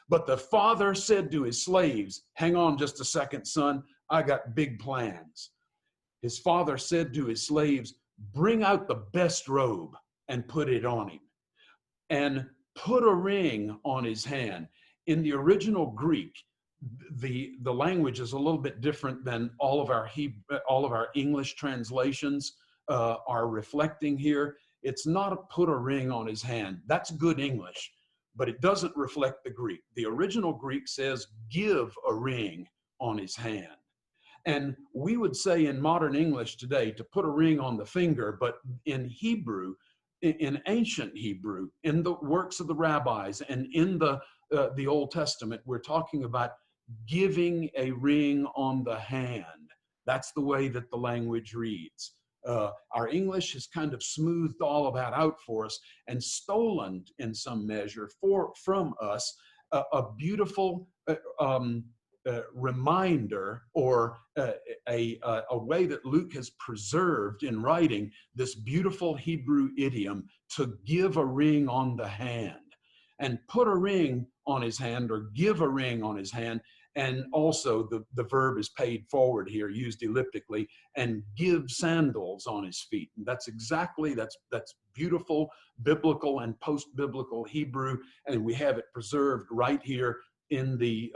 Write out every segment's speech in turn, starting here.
But the father said to his slaves, hang on just a second, son, I got big plans. His father said to his slaves, bring out the best robe and put it on him, and put a ring on his hand. In the original Greek, the language is a little bit different than all of our English translations are reflecting here. It's not a put a ring on his hand. That's good English, but it doesn't reflect the Greek. The original Greek says, give a ring on his hand. And we would say in modern English today to put a ring on the finger, but in Hebrew, in ancient Hebrew, in the works of the rabbis and in the Old Testament, we're talking about giving a ring on the hand. That's the way that the language reads. Our English has kind of smoothed all of that out for us and stolen in some measure from us a beautiful reminder, or a way that Luke has preserved in writing this beautiful Hebrew idiom to give a ring on the hand. And put a ring on his hand, or give a ring on his hand. And also the verb is paid forward here, used elliptically, and give sandals on his feet. And that's beautiful biblical and post-biblical Hebrew, and we have it preserved right here in the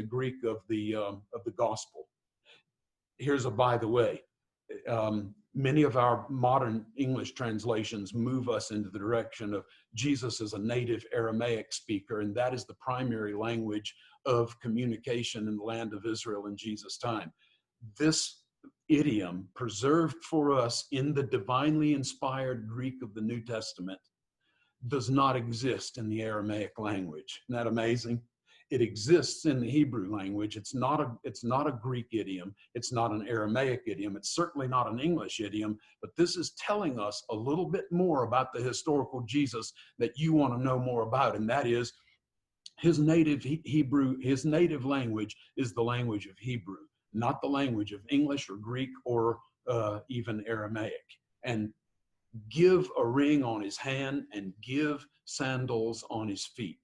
Greek of the gospel. Here's a by the way. Many of our modern English translations move us into the direction of Jesus as a native Aramaic speaker, and that is the primary language of communication in the land of Israel in Jesus' time. This idiom, preserved for us in the divinely inspired Greek of the New Testament, does not exist in the Aramaic language. Isn't that amazing? It exists in the Hebrew language. It's not a Greek idiom. It's not an Aramaic idiom. It's certainly not an English idiom, but this is telling us a little bit more about the historical Jesus that you want to know more about, and that is his native Hebrew, his native language is the language of Hebrew, not the language of English or Greek or even Aramaic. And give a ring on his hand and give sandals on his feet.